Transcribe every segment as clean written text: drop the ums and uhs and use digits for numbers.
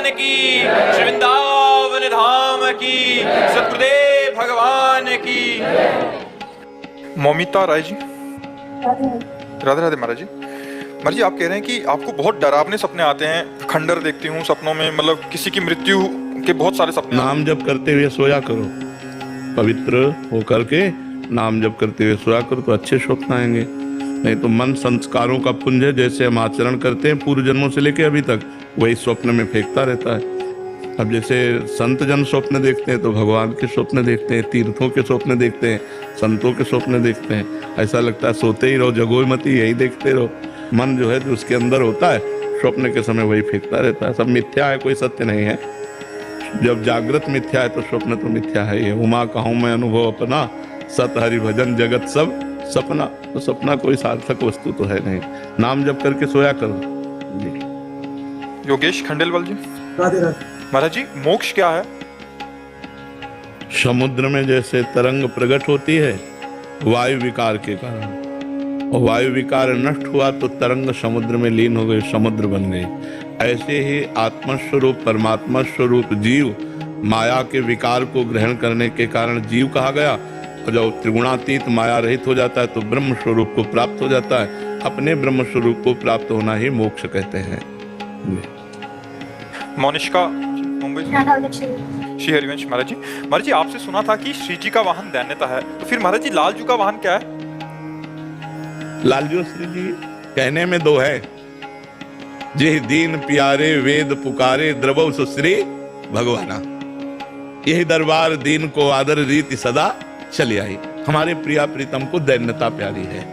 भगवान की, श्री वृंदावन धाम की, सतगुरुदेव भगवान की। मौमिता राय जी, राधे राधे महाराज जी। महाराज जी, आप कह रहे हैं कि आपको बहुत डरावने सपने आते हैं, खंडर देखती हूँ सपनों में, मतलब किसी की मृत्यु के बहुत सारे सपने। नाम जप करते हुए सोया करो, पवित्र होकर के नाम जप करते हुए सोया करो तो अच्छे स्वप्न आएंगे। नहीं तो मन संस्कारों का पुंज है, जैसे हम आचरण करते हैं पूर्व जन्मों से लेकर अभी तक, वही स्वप्न में फेंकता रहता है। अब जैसे संत जन स्वप्न देखते हैं तो भगवान के स्वप्न देखते हैं, तीर्थों के स्वप्न देखते हैं, संतों के स्वप्न देखते हैं। ऐसा लगता है सोते ही रहो, जगो मती, यही देखते रहो। मन जो है जो उसके अंदर होता है, स्वप्न के समय वही फेंकता रहता है। सब मिथ्या है, कोई सत्य नहीं है। जब जागृत मिथ्या है तो स्वप्न तो मिथ्या है ही। उमा कहूँ मैं अनुभव अपना, सत हरि भजन जगत सब सपना। तो सपना कोई सार्थक वस्तु तो है नहीं। नाम जप करके सोया करो जी। योगेश खंडेलवाल जी, राधे राधे। महाराज जी, मोक्ष क्या है? समुद्र में जैसे तरंग प्रकट होती है वायु विकार के कारण, और वायु विकार नष्ट हुआ तो तरंग समुद्र में लीन हो गई, समुद्र बन गई। ऐसे ही आत्मस्वरूप परमात्मा स्वरूप जीव माया के विकार को ग्रहण करने के कारण जीव कहा गया। और जब त्रिगुणातीत माया रहित हो जाता है तो ब्रह्म स्वरूप को प्राप्त हो जाता है। अपने ब्रह्म स्वरूप को प्राप्त होना ही मोक्ष कहते हैं। मोनिष्का मुंबई से। श्री हरिवंश महाराज जी, आपसे सुना था कि श्री जी का वाहन दैन्यता है, तो फिर महाराज जी लालजू का वाहन क्या है? लालजू श्री जी कहने में दो है, जे दीन प्यारे वेद पुकारे द्रवौ सुश्री भगवाना। यही दरबार दीन को आदर रीति सदा चली आई। हमारे प्रिया प्रीतम को दैन्यता प्यारी है।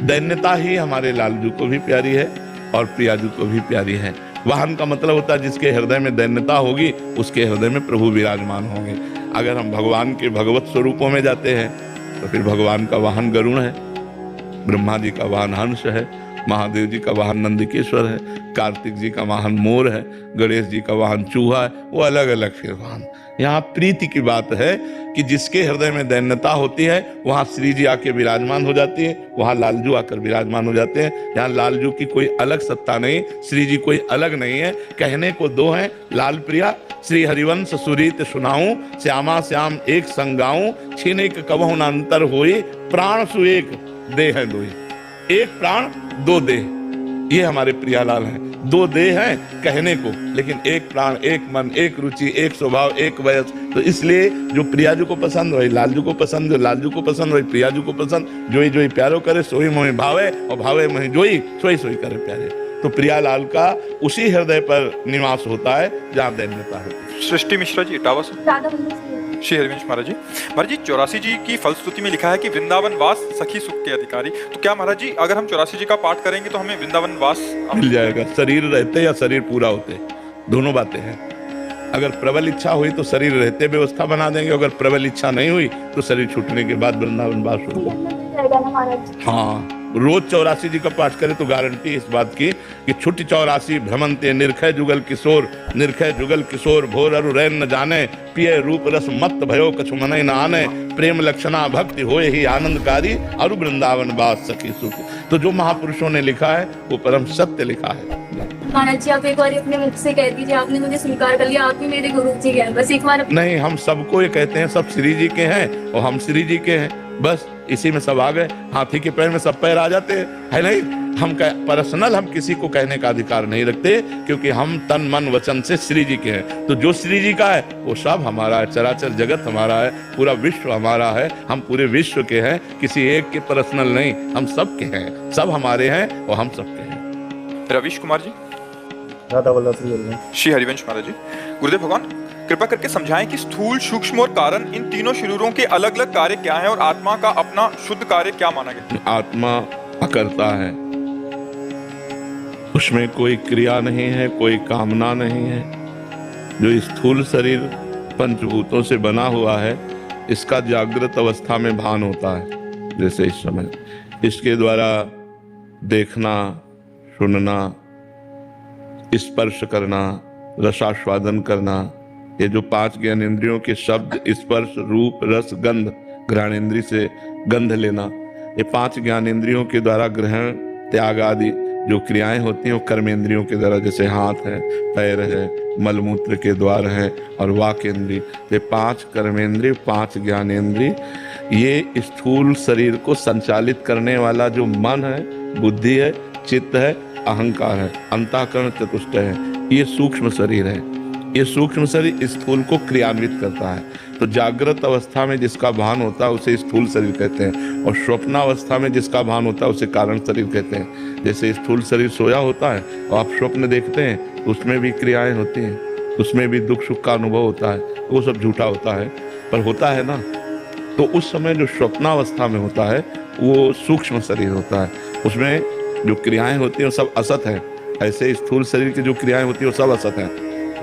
दैन्यता ही हमारे लालजू को भी प्यारी है और प्रियाजू को भी प्यारी है। वाहन का मतलब होता है जिसके हृदय में दैन्यता होगी उसके हृदय में प्रभु विराजमान होंगे। अगर हम भगवान के भगवत स्वरूपों में जाते हैं तो फिर भगवान का वाहन गरुण है, ब्रह्मा जी का वाहन हंस है, महादेव जी का वाहन नंदिकेश्वर है, कार्तिक जी का वाहन मोर है, गणेश जी का वाहन चूहा है। वो अलग अलग फिर वाहन। यहाँ प्रीति की बात है कि जिसके हृदय में दैन्यता होती है वहाँ श्री जी आके विराजमान हो जाती है, वहाँ लालजू आकर विराजमान हो जाते हैं। यहाँ लालजू की कोई अलग सत्ता नहीं, श्री जी कोई अलग नहीं है। कहने को दो हैं, लाल प्रिया श्री हरिवंश सुरीत सुनाऊं, श्यामा श्याम एक संगाऊं, छीने कबहु न अंतर होई, प्राण सु एक देह है दोई। एक प्राण दो देह, ये हमारे प्रियालाल हैं। दो देह हैं कहने को, लेकिन एक प्राण, एक मन, एक रुचि, एक स्वभाव, एक वयस। तो इसलिए जो प्रियाजू को पसंद वही लालजू को पसंद, जो लालजू को पसंद वही प्रियाजू को पसंद। जोई जोई प्यारो करे सोई मोहि भावे, और भावे मोहि जोई सोई सोई करे प्यारे। तो प्रियालाल का उसी हृदय पर निवास होता है जहाँ दैन्यता होती है। सृष्टि मिश्रा जी, इटावा से। श्री हरिवंश महाराज जी, 84 जी की फलश्रुति में लिखा है कि वृंदावन वास सखी सुख के अधिकारी। तो क्या महाराज जी अगर हम 84 जी का पाठ करेंगे तो हमें वृंदावन वास मिल जाएगा? शरीर रहते या शरीर पूरा होते, दोनों बातें हैं। अगर प्रबल इच्छा हुई तो शरीर रहते व्यवस्था बना देंगे, अगर प्रबल इच्छा नहीं हुई तो शरीर छूटने के बाद वृंदावन वास होगा। हाँ, रोज 84 जी का पाठ करें तो गारंटी इस बात की कि छुट्टी 84 भ्रमंते निर्खय जुगल किशोर, निर्खय जुगल किशोर भोर अरु रैन न जाने, पिय रूप रस मत भयो कछु मनई न आने, प्रेम लक्षणा भक्ति होए ही आनंदकारी, अरु वृंदावन वास सखी सुख। तो जो महापुरुषों ने लिखा है वो परम सत्य लिखा है। महाराज जी आप एक बार अपने मुख से कह दीजिए, आपने मुझे स्वीकार कर लिया, आप भी मेरे गुरु जी हैं, बस एक बार। नहीं, हम सबको ये कहते हैं सब श्री जी के हैं और हम श्री जी के हैं, बस इसी में सब आ गए। हाथी के पैर में सब पैर आ जाते हैं, है नहीं? हम पर्सनल हम किसी को कहने का अधिकार नहीं रखते, क्योंकि हम तन मन वचन से श्री जी के हैं। तो जो श्री जी का है वो सब हमारा है, चराचर जगत हमारा है, पूरा विश्व हमारा है, हम पूरे विश्व के हैं, किसी एक के पर्सनल नहीं, हम सब के हैं, सब हमारे हैं और हम सबके हैं। रवीश कुमार जी, राधा वल्लभ से बोल रहे हैं। श्री हरिवंश महाराज जी, गुरुदेव भगवान कृपा करके समझाएं कि स्थूल, सूक्ष्म और कारण, इन तीनों शरीरों के अलग अलग कार्य क्या हैं और आत्मा का अपना शुद्ध कार्य क्या माना गया? आत्मा अकर्ता है, उसमें कोई क्रिया नहीं है, कोई कामना नहीं है। जो स्थूल शरीर पंचभूतों से बना हुआ है इसका जागृत अवस्था में भान होता है। जैसे इस समय इसके द्वारा देखना, सुनना, स्पर्श करना, रसास्वादन करना, ये जो 5 ज्ञानेंद्रियों के शब्द, स्पर्श, रूप, रस, गंध, घ्राणेंद्रिय से गंध लेना, ये 5 ज्ञानेंद्रियों के द्वारा ग्रहण, त्याग आदि जो क्रियाएं होती हैं वो कर्मेंद्रियों के द्वारा, जैसे हाथ है, पैर है, मलमूत्र के द्वार हैं, और वाक इंद्रिय, ये 5 कर्मेंद्रिय, 5 ज्ञानेंद्रिय, ये स्थूल शरीर को संचालित करने वाला जो मन है, बुद्धि है, चित्त है, अहंकार है, अंतःकरण चतुष्टय है, ये सूक्ष्म शरीर है। ये सूक्ष्म शरीर स्थूल को क्रियान्वित करता है। तो जागृत अवस्था में जिसका भान होता है उसे स्थूल शरीर कहते हैं, और स्वप्नावस्था में जिसका भान होता है उसे कारण शरीर कहते हैं। जैसे स्थूल शरीर सोया होता है और आप स्वप्न देखते हैं तो उसमें भी क्रियाएं होती हैं, उसमें भी दुख सुख का अनुभव होता है, वो सब झूठा होता है पर होता है ना। तो उस समय जो स्वप्नावस्था में होता है वो सूक्ष्म शरीर होता है, उसमें जो क्रियाएं होती हैं वो सब असत है। ऐसे स्थूल शरीर की जो क्रियाएं होती है वो सब असत है,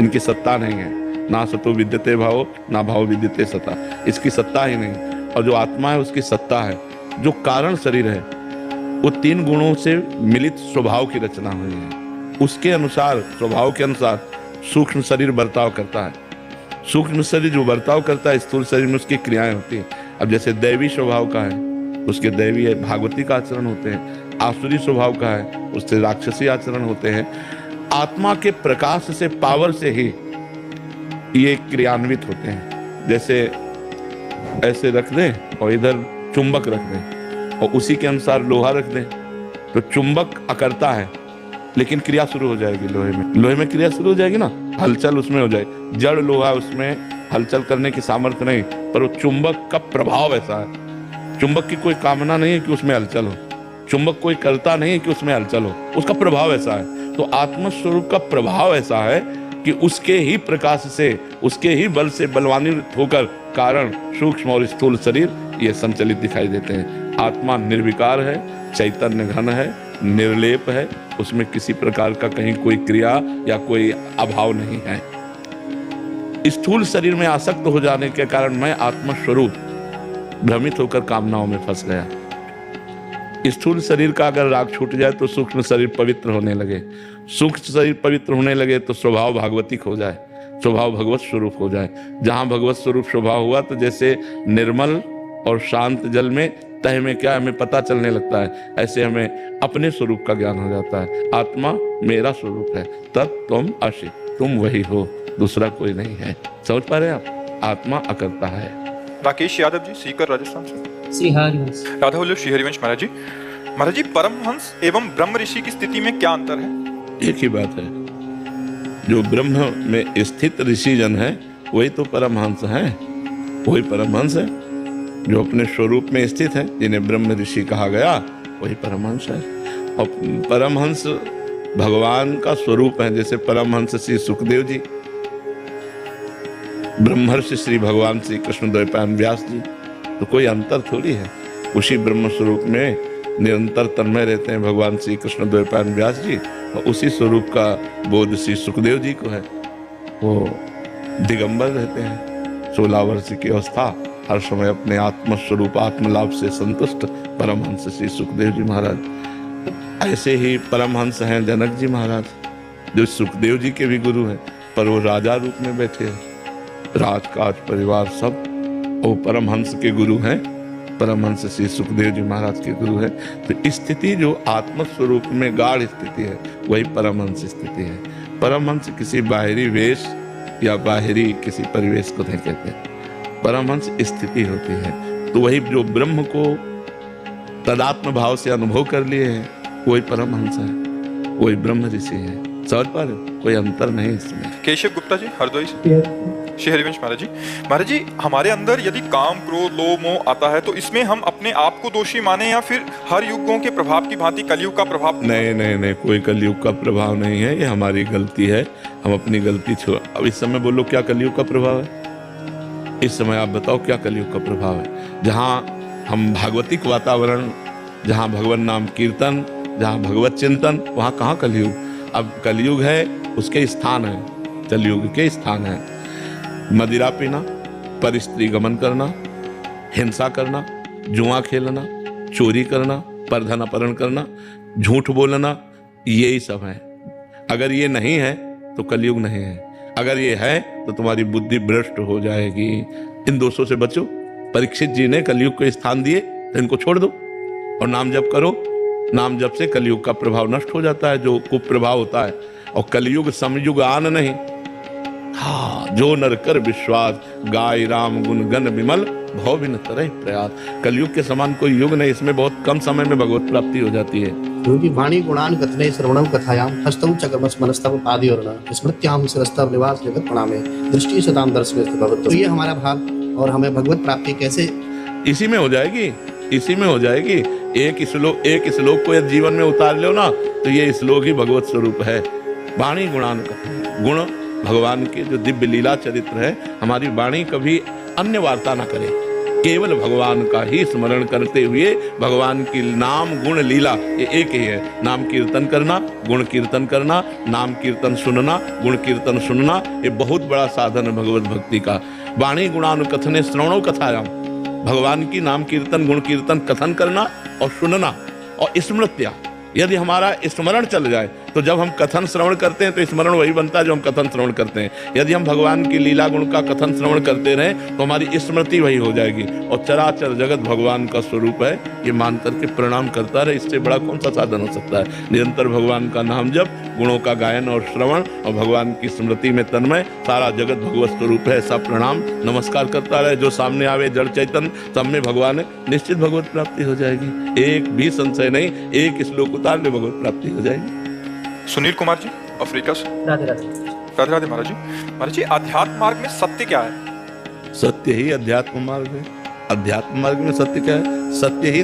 इनकी सत्ता नहीं है। ना सतो विद्यते भाव, ना भाव विद्यते सत्ता, इसकी सत्ता ही नहीं। और जो आत्मा है उसकी सत्ता है। जो कारण शरीर है वो 3 गुणों से मिलित स्वभाव की रचना हुई है, उसके अनुसार, स्वभाव के अनुसार सूक्ष्म शरीर बर्ताव करता है। सूक्ष्म शरीर जो बर्ताव करता है स्थूल शरीर में उसकी क्रियाएं होती हैं। अब जैसे दैवी स्वभाव का है उसके दैवी है भागवती का आचरण होते हैं, आसुरी स्वभाव का है उससे राक्षसी आचरण होते हैं। आत्मा के प्रकाश से, पावर से ही ये क्रियान्वित होते हैं। जैसे ऐसे रख दें और इधर चुंबक रख दें और उसी के अनुसार लोहा रख दें तो चुंबक अकरता है लेकिन क्रिया शुरू हो जाएगी लोहे में क्रिया शुरू हो जाएगी ना, हलचल उसमें हो जाएगी। जड़ लोहा उसमें हलचल करने की सामर्थ्य नहीं, पर वो चुंबक का प्रभाव ऐसा है। चुंबक की कोई कामना नहीं है कि उसमें हलचल हो, चुंबक कोई करता नहीं है कि उसमें हलचल हो, उसका प्रभाव ऐसा है। तो आत्मस्वरूप का प्रभाव ऐसा है कि उसके ही प्रकाश से, उसके ही बल से बलवान्वित होकर कारण सूक्ष्म और स्थूल शरीर ये संचलित दिखाई देते हैं। आत्मा निर्विकार है, चैतन्य घन है, निर्लेप है, उसमें किसी प्रकार का कहीं कोई क्रिया या कोई अभाव नहीं है। स्थूल शरीर में आसक्त हो जाने के कारण मैं आत्मस्वरूप भ्रमित होकर कामनाओं में फंस गया। स्थूल शरीर का अगर राग छूट जाए तो सूक्ष्म शरीर पवित्र होने लगे, सूक्ष्म शरीर पवित्र होने लगे तो स्वभाव भागवतिक हो जाए, स्वभाव भगवत स्वरूप हो जाए। जहां भगवत स्वरूप स्वभाव हुआ तो जैसे निर्मल और शांत जल में तह में क्या हमें पता चलने लगता है, ऐसे हमें अपने स्वरूप का ज्ञान हो जाता है। आत्मा मेरा स्वरूप है, तत् त्वम् असि, तुम वही हो, दूसरा कोई नहीं है। समझ पा रहे हैं आप? आत्मा अकर्ता है। राकेश यादव जी, सीकर, राजस्थान से। श्री हरिवंश। राधा वल्लभ श्री हरिवंश महाराज जी। महाराज जी, परमहंस एवं ब्रह्म ऋषि की स्थिति में क्या अंतर है? एक ही बात है, जो ब्रह्म में स्थित ऋषि जन है वही तो परमहंस है, वही परमहंस है। जो अपने स्वरूप में स्थित है, जिन्हें ब्रह्म ऋषि कहा गया, वही परमहंस है। और परमहंस भगवान का स्वरूप है। जैसे परमहंस श्री सुखदेव जी, ब्रह्मर्षि श्री भगवान श्री कृष्ण द्वैपायन व्यास जी, तो कोई अंतर थोड़ी है। उसी ब्रह्म स्वरूप में निरंतर तन्मय रहते हैं भगवान श्री कृष्ण द्वैपायन व्यास जी, और उसी स्वरूप का बोध श्री सुखदेव जी को है। वो दिगंबर रहते हैं, 16 वर्ष की अवस्था, हर समय अपने आत्मस्वरूप आत्मलाभ से संतुष्ट परमहंस श्री सुखदेव जी महाराज। ऐसे ही परमहंस हैं जनक जी महाराज, जो सुखदेव जी के भी गुरु हैं, पर वो राजा रूप में बैठे हैं, राजकाज परिवार सब, वो परमहंस के गुरु हैं, परमहंस श्री सुखदेव जी महाराज के गुरु हैं। तो स्थिति जो आत्मस्वरूप में गाढ़ स्थिति है वही परमहंस स्थिति है। परमहंस किसी बाहरी वेश या बाहरी किसी परिवेश को नहीं कहते, परमहंस स्थिति होती है। तो वही जो ब्रह्म को तदात्म भाव से अनुभव कर लिए हैं वही परमहंस है, वही ब्रह्म ऋषि है। समझ पा रहे हो? कोई अंतर नहीं इसमें। केशव गुप्ता जी, हरदोई से। श्री हरिवंश महाराज जी। महाराज जी, हमारे अंदर यदि काम, क्रोध, लोभ, मोह आता है तो इसमें हम अपने आप को दोषी माने या फिर हर युगों के प्रभाव की भांति कलयुग का प्रभाव? नहीं, कोई कलयुग का प्रभाव नहीं है, ये हमारी गलती है। हम अपनी गलती छोड़। अब इस समय बोलो क्या कलयुग का प्रभाव है? इस समय आप बताओ क्या कलयुग का प्रभाव है? जहाँ हम भागवतिक वातावरण, जहाँ भगवान नाम कीर्तन, जहाँ भगवत चिंतन, वहाँ कहाँ कलयुग? अब कलयुग है उसके स्थान है, कलयुग के स्थान है मदिरा पीना, पर स्त्री गमन करना, हिंसा करना, जुआ खेलना, चोरी करना, परधन अपहरण करना, झूठ बोलना, यही सब है। अगर ये नहीं है तो कलयुग नहीं है। अगर ये है तो तुम्हारी बुद्धि भ्रष्ट हो जाएगी। इन दोषों से बचो। परीक्षित जी ने कलयुग को स्थान दिए तो इनको छोड़ दो और नाम जप करो। नाम जप से कलयुग का प्रभाव नष्ट हो जाता है, जो कुप्रभाव होता है। और कलयुग समयुग आन नहीं, हाँ, जो नर कर विश्वास, गाय राम गुण गण विमल, भव बिन तरह प्रयास। कलयुग के समान कोई युग नहीं, इसमें बहुत कम समय में भगवत प्राप्ति हो जाती है। क्योंकि वाणी गुणान कथने श्रवणम कथायाम हस्तौ चक्रमस मनस्तव आदि और स्मृत्याम सरस्तव निवास जगत प्रणामे दृष्टि सताम दर्शन भगवत। तो ये हमारा भाव और हमें भगवत प्राप्ति कैसे इसी में हो जाएगी, इसी में हो जाएगी। एक श्लोक को यदि जीवन में उतार लो ना, तो ये श्लोक ही भगवत स्वरूप है। वाणी गुणान कथने, गुण भगवान के जो दिव्य लीला चरित्र है, हमारी वाणी कभी अन्य वार्ता ना करे, केवल भगवान का ही स्मरण करते हुए भगवान की नाम गुण लीला ये एक ही है। नाम कीर्तन करना, गुण कीर्तन करना, नाम कीर्तन सुनना, गुण कीर्तन सुनना, ये बहुत बड़ा साधन है भगवत भक्ति का। वाणी गुणानुकथने श्रवणो कथायाम, भगवान की नाम कीर्तन गुण कीर्तन कथन करना और सुनना और स्मृत्या। यदि हमारा स्मरण चल जाए तो जब हम कथन श्रवण करते हैं तो स्मरण वही बनता है जो हम कथन श्रवण करते हैं। यदि हम भगवान की लीला गुण का कथन श्रवण करते रहें तो हमारी स्मृति वही हो जाएगी और चराचर जगत भगवान का स्वरूप है, ये मान करके प्रणाम करता रहे। इससे बड़ा कौन सा साधन हो सकता है। निरंतर भगवान का नाम जप, गुणों का गायन और श्रवण और भगवान की स्मृति में तन्मय, सारा जगत भगवत स्वरूप है। सब प्रणाम नमस्कार करता रहे। जो सामने आवे जड़ चैतन्य, सब में भगवान है, निश्चित भगवत प्राप्ति हो जाएगी। एक भी संशय नहीं, एक श्लोक उतार ले भगवत प्राप्ति हो जाएगी। सुनील कुमार जी अफ्रीका से। राधे राधे। राधे राधे महाराज जी। महाराज जी, अध्यात्म मार्ग में सत्य क्या है? सत्य ही अध्यात्म मार्ग है। अध्यात्म मार्ग में सत्य क्या है? सत्य ही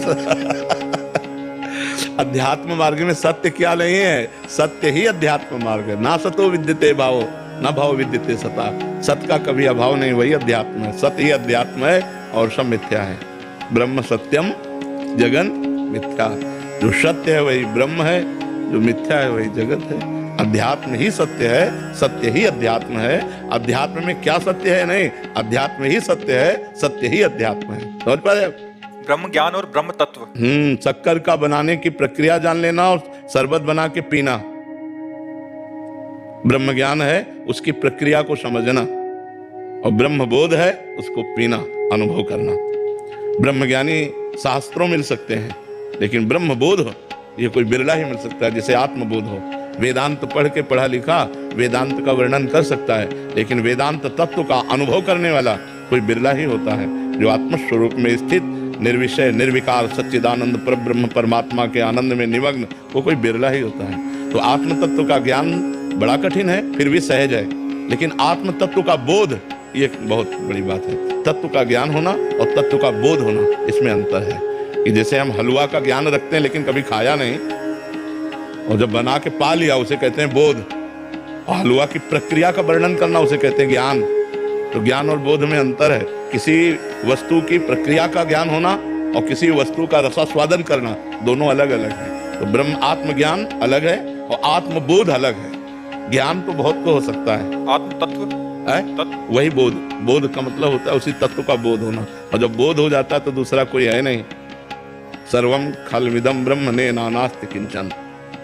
अध्यात्म मार्ग में सत्य क्या नहीं है? सत्य ही अध्यात्म मार्ग है। ना सतो विद्यते भावो, ना भाव विद्यते सता। सत्य का कभी अभाव नहीं, वही अध्यात्म है। सत्य ही अध्यात्म है और सब मिथ्या है। ब्रह्म सत्यम जगन मिथ्या। जो सत्य है वही ब्रह्म है, जो मिथ्या है वही जगत है। अध्यात्म ही सत्य है, सत्य ही अध्यात्म है। अध्यात्म में क्या सत्य है? नहीं, अध्यात्म ही सत्य है, सत्य ही अध्यात्म है। समझ पा रहे? ब्रह्म ज्ञान और ब्रह्म तत्व। शक्कर का बनाने की प्रक्रिया जान लेना और शरबत बना के पीना ब्रह्म ज्ञान है, उसकी प्रक्रिया को समझना। और ब्रह्म बोध है, उसको पीना, अनुभव करना। ब्रह्म ज्ञानी शास्त्रों मिल सकते हैं, लेकिन ब्रह्म बोध ये कोई बिरला ही मिल सकता है, जैसे आत्मबोध हो। वेदांत पढ़ के पढ़ा लिखा वेदांत का वर्णन कर सकता है, लेकिन वेदांत तत्व का अनुभव करने वाला कोई बिरला ही होता है। जो आत्मस्वरूप में स्थित निर्विषय निर्विकार सच्चिदानंद परब्रह्म परमात्मा के आनंद में निमग्न, वो कोई बिरला ही होता है। तो आत्म तत्व का ज्ञान बड़ा कठिन है, फिर भी सहज है। लेकिन आत्म तत्व का बोध ये बहुत बड़ी बात है। तत्व का ज्ञान होना और तत्व का बोध होना, इसमें अंतर है। कि जैसे हम हलवा का ज्ञान रखते हैं लेकिन कभी खाया नहीं, और जब बना के पा लिया उसे कहते हैं बोध, और हलवा की प्रक्रिया का वर्णन करना उसे कहते हैं ज्ञान। तो ज्ञान और बोध में अंतर है। किसी वस्तु की प्रक्रिया का ज्ञान होना और किसी वस्तु का रसास्वादन करना, दोनों अलग अलग है। तो ब्रह्म आत्मज्ञान अलग है और आत्मबोध अलग है। ज्ञान तो बहुत को हो सकता है, आत्म तत्व तत्व वही बोध। बोध का मतलब होता है उसी तत्व का बोध होना, और जब बोध हो जाता है तो दूसरा कोई है नहीं। सर्वम खलविदम ब्रह्म ने नानास्ति किंचन।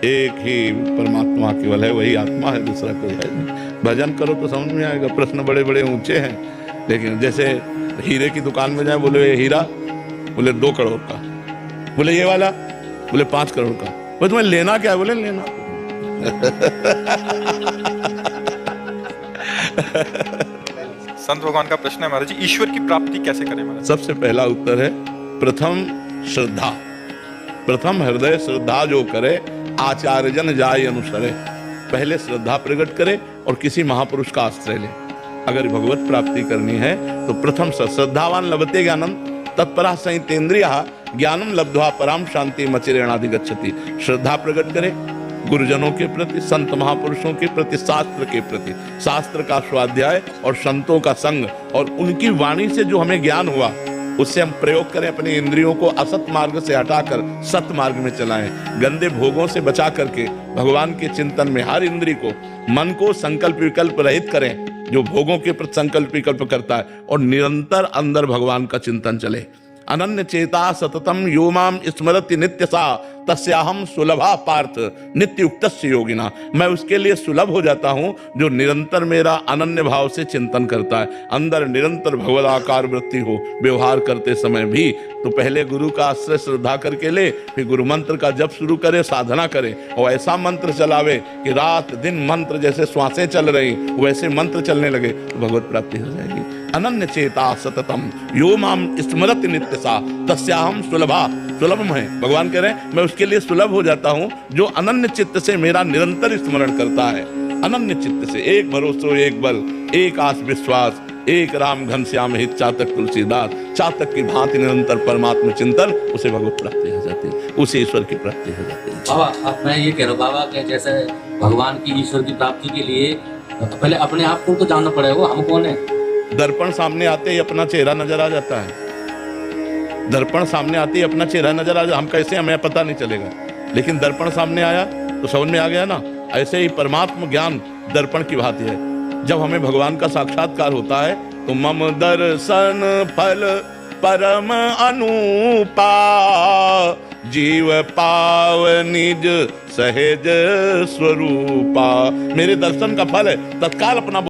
एक ही परमात्मा केवल है, वही आत्मा है, दूसरा कोई है नहीं। भजन करो तो समझ में आएगा। प्रश्न बड़े बड़े ऊंचे हैं, लेकिन जैसे हीरे की दुकान में जाए, बोले ये हीरा, बोले 2 करोड़ का, बोले ये वाला, बोले 5 करोड़ का, बोले तुम्हें लेना क्या है? बोले लेना संत भगवान का प्रश्न है महाराज जी, ईश्वर की प्राप्ति कैसे करें महाराज? सबसे पहला उत्तर है प्रथम श्रद्धा। प्रथम हृदय श्रद्धा जो करे, आचार्य जन जाय अनुसरे। पहले श्रद्धा प्रकट करे और किसी महापुरुष का आश्रय ले। अगर भगवत प्राप्ति करनी है तो प्रथम श्रद्धावान लभते ज्ञानम तत्परा संहितेन्द्रियः ज्ञानम लब्ध्वा पराम शांति मचिरेणाधिगच्छति। श्रद्धा प्रकट करे गुरुजनों के प्रति, संत महापुरुषों के प्रति, शास्त्र के प्रति। शास्त्र का स्वाध्याय और संतों का संग और उनकी वाणी से जो हमें ज्ञान हुआ उससे हम प्रयोग करें। अपने इंद्रियों को असत मार्ग से हटाकर सत मार्ग में चलाएं। गंदे भोगों से बचा करके भगवान के चिंतन में हर इंद्री को, मन को संकल्प विकल्प रहित करें, जो भोगों के प्रति संकल्प विकल्प करता है, और निरंतर अंदर भगवान का चिंतन चले। अनन्य चेता सततम यो माम स्मरति नित्य सा तस्याहम सुलभा पार्थ नित्य युक्तस्य योगिना। मैं उसके लिए सुलभ हो जाता हूं जो निरंतर मेरा अनन्य भाव से चिंतन करता है, अंदर निरंतर भगवदाकार वृत्ति हो। व्यवहार करते समय भी तो पहले गुरु का आश्रय श्रद्धा करके ले, फिर गुरु मंत्र का जप शुरू करे, साधना करे और ऐसा मंत्र चलावे कि रात दिन मंत्र जैसे श्वासें चल रही वैसे मंत्र चलने लगे तो भगवत प्राप्ति हो जाएगी। अनन्य चेता सततम यो माम स्मरति नित्यसा तस्याहम सुलभा। सुलभ है, भगवान कह रहे हैं मैं उसके लिए सुलभ हो जाता हूं जो अनन्य चित्त से मेरा निरंतर स्मरण करता है। अनन्य चित्त से, एक भरोसो एक बल, एक आस विश्वास, एक राम घनश्याम हित चातक तुलसीदास। चातक की भांति निरंतर परमात्मा चिंतन, उसे भगवत प्राप्ति हो जाती है, उसे ईश्वर की प्राप्ति हो जाती है। बाबा अब मैं ये कह रहा हूँ बाबा कि जैसे भगवान की ईश्वर की प्राप्ति के लिए पहले अपने आप को तो जानना पड़ेगा, हम कौन है। दर्पण सामने आते ही अपना चेहरा नजर आ जाता है। दर्पण सामने आते ही अपना चेहरा नजर आ जाता, हम कैसे हमें पता नहीं चलेगा, लेकिन दर्पण सामने आया तो समझ में आ गया ना। ऐसे ही परमात्म ज्ञान दर्पण की भांति है। जब हमें भगवान का साक्षात्कार होता है तो मम दर्शन फल परम अनुपा जीव पाव निज सहज स्वरूपा। मेरे दर्शन का फल है तत्काल अपना